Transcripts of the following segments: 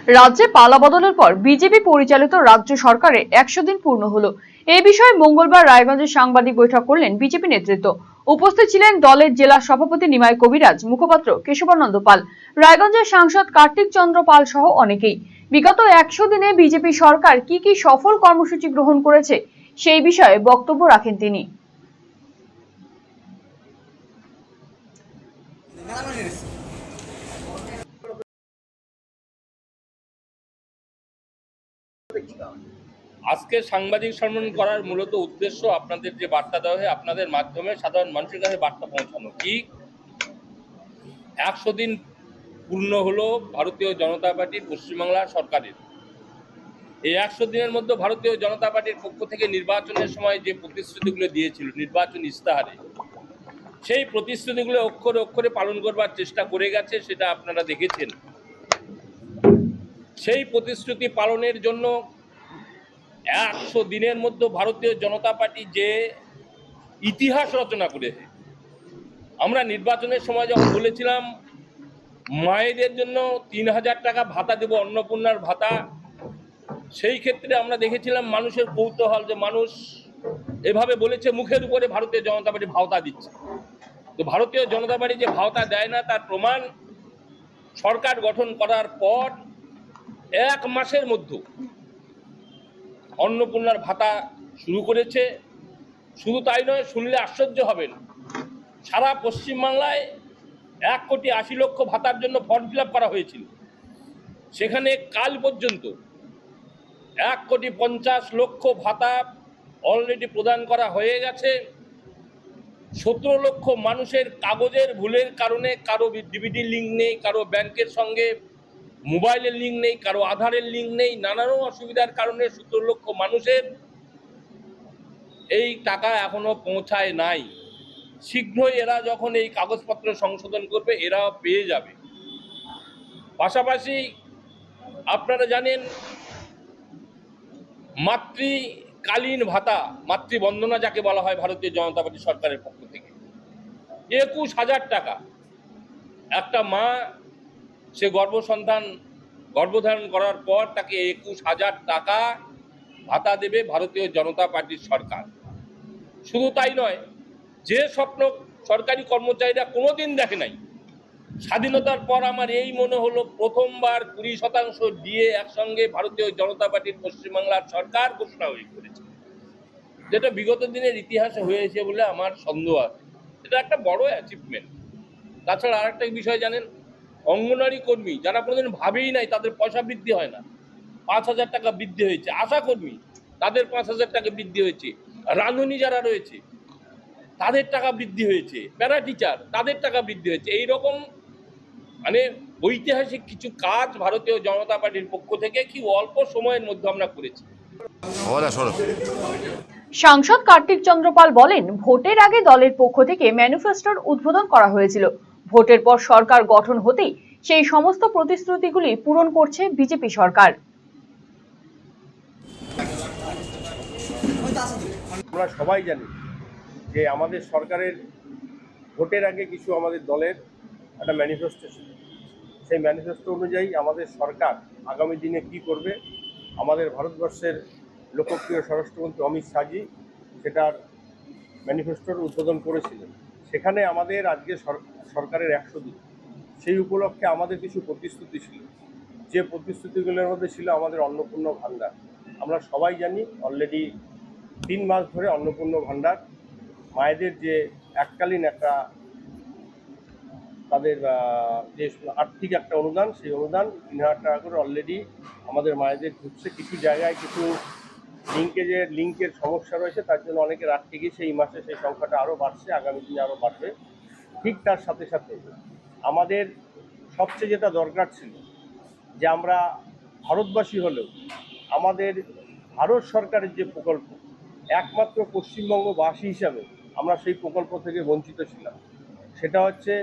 রাজ্যে পালাবদলের পর বিজেপি পরিচালিত রাজ্য সরকারের 100 দিন পূর্ণ হলো। এই বিষয়ে মঙ্গলবার রায়গঞ্জে সাংবাদিক বৈঠক করলেন বিজেপি নেতৃত্ব। উপস্থিত ছিলেন দলের জেলা সভাপতি নিমাই কবিরাজ, মুখপাত্র কেশবানন্দ পাল, রায়গঞ্জের সাংসদ কার্তিক চন্দ্র পাল সহ অনেকেই। বিগত 100 দিনে বিজেপি সরকার কি কি সফল কর্মসূচি গ্রহণ করেছে সেই বিষয়ে বক্তব্য রাখেন তিনি। আজকে সাংবাদিক সম্মেলন করার মূলত উদ্দেশ্য আপনাদের যে বার্তা দেওয়া হয় আপনাদের মাধ্যমে সাধারণ মানুষের কাছে বার্তা পৌঁছানো। কি 100 দিন পূর্ণ হলো ভারতীয় জনতা পার্টির পশ্চিমবাংলা সরকারের। এই 100 দিনের মধ্যে ভারতীয় জনতা পার্টির পক্ষ থেকে নির্বাচনের সময় যে প্রতিশ্রুতিগুলো দিয়েছিল নির্বাচন ইস্তাহারে, সেই প্রতিশ্রুতিগুলো অক্ষরে অক্ষরে পালন করবার চেষ্টা করে গেছে, সেটা আপনারা দেখেছেন। সেই প্রতিশ্রুতি পালনের জন্য 100 দিনের মধ্যে ভারতীয় জনতা পার্টি যে ইতিহাস রচনা করেছে। আমরা নির্বাচনের সময় যখন বলেছিলাম মায়েদের জন্য 3000 টাকা ভাতা দেব, অন্নপূর্ণার ভাতা, সেই ক্ষেত্রে আমরা দেখেছিলাম মানুষের কৌতূহল, যে মানুষ এভাবে বলেছে মুখের উপরে ভারতীয় জনতা পার্টি ভাওতা দিচ্ছে। তো ভারতীয় জনতা পার্টি যে ভাওতা দেয় না তার প্রমাণ সরকার গঠন করার পর 1 মাসের মধ্যে অন্নপূর্ণার ভাতা শুরু করেছে। শুধু তাই নয়, শুনলে আশ্চর্য হবেন, সারা পশ্চিমবাংলায় 1,80,00,000 ভাতার জন্য ফর্ম ফিল আপ করা হয়েছিল। সেখানে কাল পর্যন্ত 1,50,00,000 ভাতা অলরেডি প্রদান করা হয়ে গেছে। 17 লক্ষ মানুষের কাগজের ভুলের কারণে, কারো ডিবিটি লিঙ্ক নেই, কারো ব্যাংকের সঙ্গে মোবাইলের লিঙ্ক নেই, কারো আধারের লিঙ্ক নেই, নানান অসুবিধার কারণে 17 লক্ষ মানুষের এই টাকা এখনো পৌঁছায় নাই। শীঘ্রই এরা যখন এই কাগজপত্র সংশোধন করবে এরাও পেয়ে যাবে। পাশাপাশি আপনারা জানেন মাতৃকালীন ভাতা, মাতৃবন্দনা যাকে বলা হয় ভারতীয় জনতা পার্টি সরকারের পক্ষ থেকে, 21,000 টাকা। একটা মা সে গর্ভধারণ করার পর তাকে 21,000 টাকা ভাতা দেবে ভারতীয় জনতা পার্টির সরকার। শুধু তাই নয়, যে স্বপ্ন সরকারি কর্মচারীরা কোনোদিন দেখে নাই, স্বাধীনতার পর আমার এই মনে হলো প্রথমবার 20% দিয়ে একসঙ্গে ভারতীয় জনতা পার্টির পশ্চিমবাংলার সরকার ঘোষণা করেছে, যেটা বিগত দিনের ইতিহাসে হয়েছে বলে আমার সন্দেহ আছে। এটা একটা বড় অ্যাচিভমেন্ট। তাছাড়া আরেকটা বিষয় জানেন, অঙ্গনওয়াড়ি কর্মী যারা কোনোদিন ভাবেই নাই তাদের পয়সা বৃদ্ধি হয় না, 5,000 টাকা বৃদ্ধি হয়েছে। আশা কর্মী তাদের 5,000 টাকা বৃদ্ধি হয়েছে। রাঁধুনি যারা রয়েছে তাদের টাকা বৃদ্ধি হয়েছে। প্যারা টিচার তাদের টাকা বৃদ্ধি হয়েছে। এইরকম মানে ঐতিহাসিক কিছু কাজ ভারতীয় জনতা পার্টির পক্ষ থেকে কি অল্প সময়ের মধ্যে আমরা করেছি। সাংসদ কার্তিক চন্দ্র পাল বলেন, ভোটের আগে দলের পক্ষ থেকে ম্যানিফেস্টোর উদ্বোধন করা হয়েছিল। ভোটের পর সরকার গঠন হতেই সেই সমস্ত প্রতিশ্রুতিগুলি পূরণ করছে বিজেপি সরকার। আমরা সবাই জানি যে আমাদের সরকারের ভোটের আগে কিছু আমাদের দলের একটা ম্যানিফেস্টো ছিল। সেই ম্যানিফেস্টো অনুযায়ী আমাদের সরকার আগামী দিনে কি করবে, আমাদের ভারতবর্ষের লোকপ্রিয় স্বরাষ্ট্রমন্ত্রী অমিত শাহজি সেটার ম্যানিফেস্টোর উদ্বোধন করেছিলেন। সেখানে আমাদের আজকে সরকারের 100 দিন, সেই উপলক্ষে আমাদের কিছু প্রতিশ্রুতি ছিল। যে প্রতিশ্রুতিগুলোর মধ্যে ছিল আমাদের অন্নপূর্ণা ভাণ্ডার। আমরা সবাই জানি অলরেডি 3 মাস ধরে অন্নপূর্ণা ভাণ্ডার, মায়েদের যে এককালীন একটা তাদের যে আর্থিক একটা অনুদান, সেই অনুদান 3,000 টাকা করে অলরেডি আমাদের মায়েদের ঢুকছে। কিছু জায়গায় কিছু লিঙ্কের সমস্যা রয়েছে, তার জন্য অনেকে আটকে গিয়েছে। এই মাসে সেই সংখ্যাটা আরও বাড়ছে, আগামী দিনে আরও বাড়বে। ঠিক তার সাথে সাথে আমাদের সবচেয়ে যেটা দরকার ছিল, যে আমরা ভারতবাসী হলেও আমাদের ভারত সরকারের যে প্রকল্প, একমাত্র পশ্চিমবঙ্গবাসী হিসাবে আমরা সেই প্রকল্প থেকে বঞ্চিত ছিলাম। সেটা হচ্ছে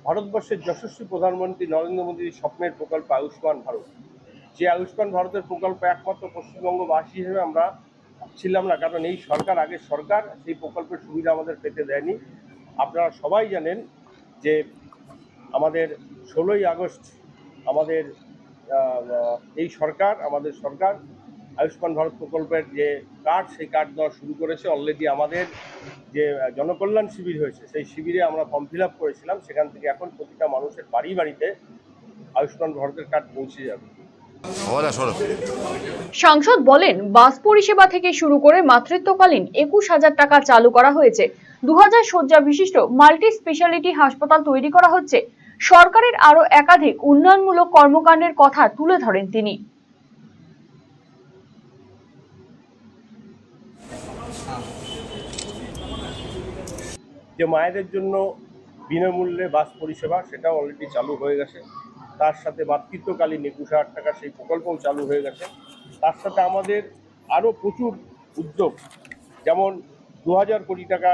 ভারতবর্ষের যশস্বী প্রধানমন্ত্রী নরেন্দ্র মোদীর স্বপ্নের প্রকল্প আয়ুষ্মান ভারত। যে আয়ুষ্মান ভারতের প্রকল্প একমাত্র পশ্চিমবঙ্গবাসী হিসেবে আমরা ছিলাম না, কারণ এই সরকার, আগের সরকার সেই প্রকল্পের সুবিধা আমাদের পেতে দেয়নি। আপনারা সবাই জানেন যে আমাদের 16ই আগস্ট আমাদের এই সরকার, আমাদের সরকার আয়ুষ্মান ভারত প্রকল্পের যে কার্ড, সেই কার্ড দেওয়া শুরু করেছে। অলরেডি আমাদের যে জনকল্যাণ শিবির হয়েছে, সেই শিবিরে আমরা ফর্ম ফিল আপ করেছিলাম। সেখান থেকে এখন প্রতিটা মানুষের বাড়ি বাড়িতে আয়ুষ্মান ভারতের কার্ড পৌঁছে যাবে। সাংসদ বলেন, বাস পরিষেবা থেকে শুরু করে মাতৃত্বকালীন 21,000 টাকা চালু করা হয়েছে। 2000 শয্যা বিশিষ্ট মাল্টি স্পেশালিটি হাসপাতাল তৈরি করা হচ্ছে। সরকারের আরো একাধিক উন্নয়নমূলক কর্মকাণ্ডের কথা তুলে ধরেন তিনি। যে মায়েদের জন্য বিনামূল্যে বাস পরিষেবা, সেটাও অলরেডি চালু হয়ে গেছে। তার সাথে মাতৃত্বকালীন 21,000 টাকা সেই প্রকল্পও চালু হয়ে গেছে। তার সাথে আমাদের আরও প্রচুর উদ্যোগ, যেমন 2000 কোটি টাকা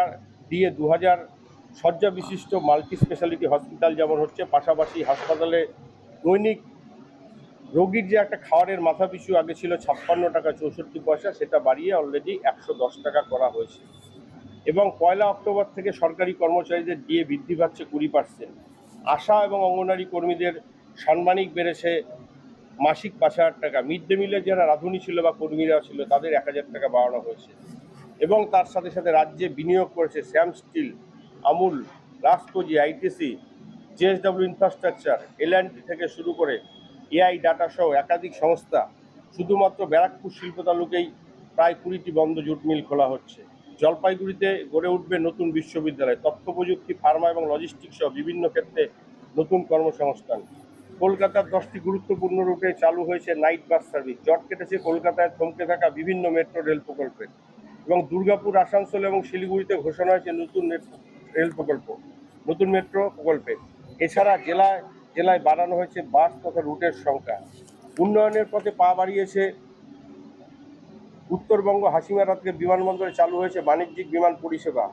দিয়ে 2000 শয্যা বিশিষ্ট মাল্টি স্পেশালিটি হসপিটাল যেমন হচ্ছে, পাশাপাশি হাসপাতালে দৈনিক রোগীর যে একটা খাওয়ারের মাথা পিছু আগে ছিল 56 টাকা 64 পয়সা, সেটা বাড়িয়ে অলরেডি 110 টাকা করা হয়েছে। এবং 1 অক্টোবর থেকে সরকারি কর্মচারীদের ডিএ বৃদ্ধি পাচ্ছে 20%। আশা এবং অঙ্গনওয়াড়ি কর্মীদের সাম্মানিক বেড়েছে মাসিক 5,000 টাকা। মিড ডে মিলের যারা রাঁধুনি ছিল বা কর্মীরা ছিল, তাদের 1,000 টাকা বাড়ানো হয়েছে। এবং তার সাথে সাথে রাজ্যে বিনিয়োগ করেছে শ্যাম স্টিল, আমুল, রাজকোজি, আইটিসি, জেএসডব্লিউ ইনফ্রাস্ট্রাকচার, এলএনটি থেকে শুরু করে এআই ডাটা সহ একাধিক সংস্থা। শুধুমাত্র ব্যারাকপুর শিল্প তালুকেই প্রায় 20টি বন্ধ জুট মিল খোলা হচ্ছে। জলপাইগুড়িতে গড়ে উঠবে নতুন বিশ্ববিদ্যালয়। তথ্য প্রযুক্তি, ফার্মা এবং লজিস্টিক্স সহ বিভিন্ন ক্ষেত্রে নতুন কর্মসংস্থান। কলকাতার 10টি গুরুত্বপূর্ণ রুটে চালু হয়েছে নাইট বাস সার্ভিস। জট কেটেছে কলকাতায় থমকে থাকা বিভিন্ন মেট্রো রেল প্রকল্পের। এবং দুর্গাপুর, আসানসোল এবং শিলিগুড়িতে ঘোষণা হয়েছে নতুন রেল প্রকল্প, নতুন মেট্রো প্রকল্পে। এছাড়া জেলায় জেলায় বাড়ানো হয়েছে বাস তথা রুটের সংখ্যা। উন্নয়নের পথে পা বাড়িয়েছে উত্তরবঙ্গ। হাসিমারাতকে বিমানবন্দরে চালু হয়েছে বাণিজ্যিক বিমান পরিষেবা।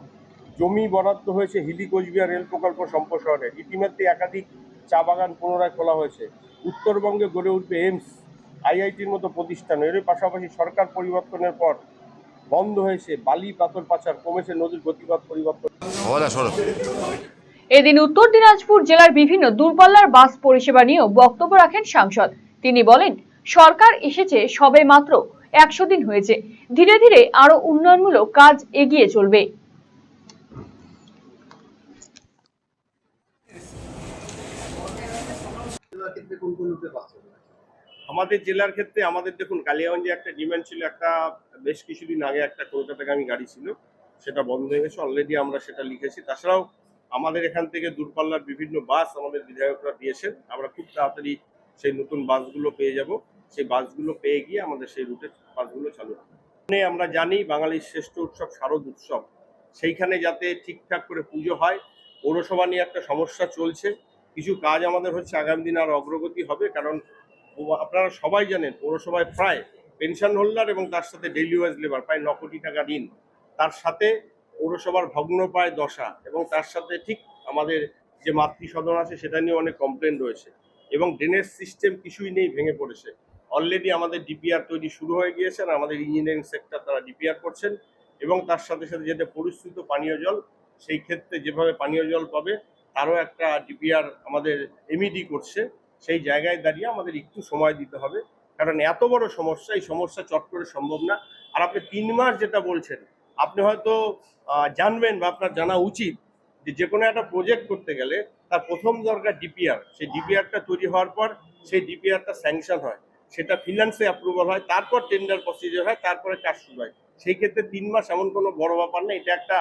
জমি বরাদ্দ হয়েছে হিলি কোচবিহার রেল প্রকল্প সম্প্রসারণে। ইতিমধ্যে একাধিক চা বাগান পুনরায় খোলা হয়েছে। উত্তরবঙ্গে গড়ে উঠবে এইমস, আইআইটির মতো প্রতিষ্ঠান। এর পাশাপাশি সরকার পরিবর্তনের পর বন্ধ হয়েছে বালি পাথর পাচার, কমেছে নদীর গতিপথ পরিবর্তন। এদিন উত্তর দিনাজপুর জেলার বিভিন্ন দূরপাল্লার বাস পরিষেবা নিয়েও বক্তব্য রাখেন সাংসদ। তিনি বলেন, সরকার এসেছে সবে মাত্র 100 দিন হয়েছে, ধীরে ধীরে আরো উন্নয়নমূলক কাজ এগিয়ে চলবে। আমাদের জেলার ক্ষেত্রে আমাদের দেখুন, কালিয়াগঞ্জে একটা ডিমান্ড ছিল, একটা বেশ কিছুদিন আগে একটা কলকাতাগামী গাড়ি ছিল, সেটা বন্ধ হয়ে গেছে। অলরেডি আমরা সেটা লিখেছি। তাছাড়াও আমাদের এখান থেকে দূরপাল্লার বিভিন্ন বাস আমাদের বিধায়করা দিয়েছেন। আমরা খুব তাড়াতাড়ি সেই নতুন বাসগুলো পেয়ে যাব। সেই বাসগুলো পেয়ে গিয়ে আমাদের সেই রুটের বাসগুলো চালু হবে। আমরা জানি বাঙালির শ্রেষ্ঠ উৎসব শারদ উৎসব, সেইখানে যাতে ঠিকঠাক করে পুজো হয়। পৌরসভা নিয়ে একটা সমস্যা চলছে, কিছু কাজ আমাদের হচ্ছে, আগামী দিন আর অগ্রগতি হবে। কারণ আপনারা সবাই জানেন, পৌরসভায় প্রায় পেনশন হোল্ডার এবং তার সাথে ডেইলি ওয়েজ লেবার প্রায় 9 কোটি টাকা ঋণ। তার সাথে পৌরসভার ভগ্নপ্রায় দশা, এবং তার সাথে ঠিক আমাদের যে মাতৃসদন আছে সেটা নিয়ে অনেক কমপ্লেন রয়েছে। এবং ড্রেনেজ সিস্টেম কিছুই নেই, ভেঙে পড়েছে। অলরেডি আমাদের ডিপিআর তৈরি শুরু হয়ে গিয়েছে, আর আমাদের ইঞ্জিনিয়ারিং সেক্টর তারা ডিপিআর করছেন। এবং তার সাথে সাথে যেটা পরিশ্রুত পানীয় জল, সেই ক্ষেত্রে যেভাবে পানীয় জল পাবে তারও একটা ডিপিআর আমাদের এমইডি করছে। সেই জায়গায় দাঁড়িয়ে আমাদের একটু সময় দিতে হবে, কারণ এত বড় সমস্যা, এই সমস্যা চট করে সম্ভব না। আর আপনি 3 মাস যেটা বলছেন, আপনি হয়তো জানবেন বা আপনার জানা উচিত যে কোনো একটা প্রজেক্ট করতে গেলে তার প্রথম দরকার ডিপিআর। সেই ডিপিআরটা তৈরি হওয়ার পর সেই ডিপিআরটা স্যাংশন হয়, সেটা ফিনান্সে অ্যাপ্রুভাল হয়, তারপর টেন্ডার প্রসিজার হয়, তারপরে কাজ শুরু হয়। সেই ক্ষেত্রে 3 মাস এমন কোনো বড় ব্যাপার না। এটা একটা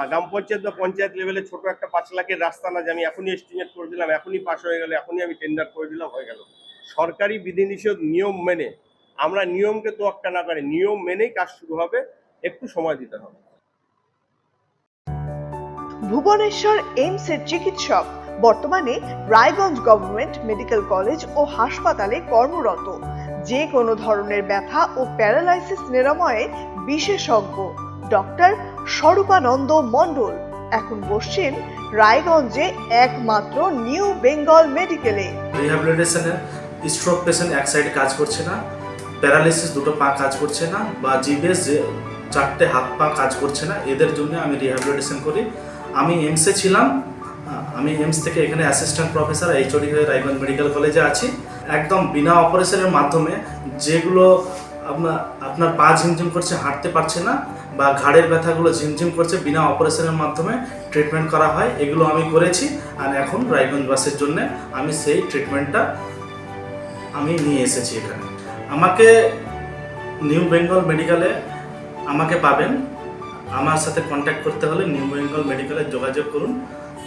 গ্রাম পঞ্চায়েত বা পঞ্চায়েত লেভেলে ছোট একটা 5 লাখের রাস্তা না, যে আমি এখনই এস্টিমেট করে দিলাম, এখনই পাস হয়ে গেল, এখনই আমি টেন্ডার করে দিলাম, হয়ে গেল। সরকারি বিধিনিষেধ নিয়ম মেনে, আমরা নিয়মকে তোয়াক্কা না করে নিয়ম মেনেই কাজ শুরু হবে। একটু সময় দিতে হবে। ভুবনেশ্বর এইমসের চিকিৎসক বর্তমানে রায়গঞ্জ গভর্নমেন্ট মেডিকেল কলেজ ও হাসপাতালে কর্মরত। যে কোনো ধরনের ব্যথা ও প্যারালাইসিস নিরাময়ে বিশেষজ্ঞ ডক্টর স্বরূপানন্দ মণ্ডল এখন বসছেন রায়গঞ্জে একমাত্র নিউ বেঙ্গল মেডিকেলে। রিহ্যাবিলিটেশনে স্ট্রোক পেশেন্ট এক সাইডে কাজ করছে না, প্যারালাইসিস দুটো পা কাজ করছে না, বা জিবেস 4টে হাত পা কাজ করছে না, এদের জন্য আমি রিহ্যাবিলিটেশন করি। আমি এইমসে ছিলাম, আমি এইমস থেকে এখানে অ্যাসিস্ট্যান্ট প্রফেসর এইচওডি হয়ে রায়গঞ্জ মেডিকেল কলেজে আছি। একদম বিনা অপারেশনের মাধ্যমে যেগুলো আপনার পা ঝিমঝিম করছে, হাঁটতে পারছে না, বা ঘাড়ের ব্যথাগুলো ঝিমঝিম করছে, বিনা অপারেশনের মাধ্যমে ট্রিটমেন্ট করা হয়। এগুলো আমি করেছি, আর এখন রায়গঞ্জবাসীর জন্য আমি সেই ট্রিটমেন্টটা আমি নিয়ে এসেছি এখানে। আমাকে নিউ বেঙ্গল মেডিকেলে আমাকে পাবেন। আমার সাথে কন্ট্যাক্ট করতে হলে নিউ বেঙ্গল মেডিকেলে যোগাযোগ করুন।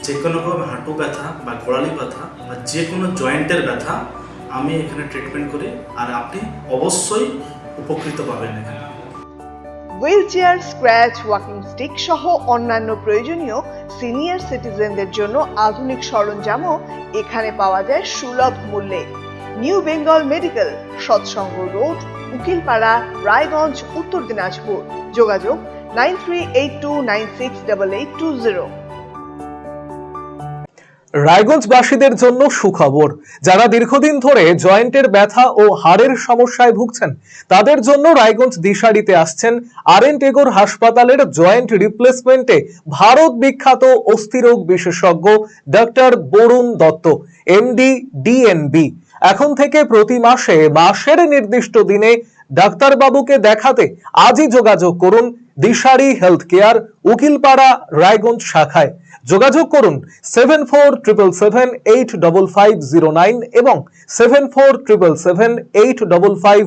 যে কোনো রকম হাঁটু ব্যথা বা গোড়ালি ব্যথা বা যে কোনো জয়েন্টের ব্যথা আমি এখানে ট্রিটমেন্ট করি, আর আপনি অবশ্যই উপকৃত পাবেন এখানে। হুইলচেয়ার, স্ক্র্যাচ, ওয়াকিং স্টিক সহ অন্যান্য প্রয়োজনীয় সিনিয়র সিটিজেনদের জন্য আধুনিক সরঞ্জামও এখানে পাওয়া যায় সুলভ মূল্যে। নিউ বেঙ্গল মেডিকেল, সৎসঙ্গ রোড, উকিলপাড়া, রায়গঞ্জ, উত্তর দিনাজপুর। যোগাযোগ 9382968820। রায়গঞ্জবাসীদের জন্য সুখবর। যারা দীর্ঘদিন ধরে জয়েন্টের ব্যথা ও হাড়ের সমস্যায় ভুগছেন, তাদের জন্য রায়গঞ্জ দিশারিতে আসছেন আর.এন. টেগোর হাসপাতালের জয়েন্ট রিপ্লেসমেন্টে ভারত বিখ্যাত অস্থিরোগ বিশেষজ্ঞ doctor Barun Dutta, MD, DNB. এখন থেকে প্রতি মাসের নির্দিষ্ট দিনে ডাক্তারবাবুকে দেখাতে আজই যোগাযোগ করুন দিশারি হেলথ কেয়ার, উকিলপাড়া, রায়গঞ্জ শাখায়। যোগাযোগ করুন 7477785509 এবং 74777855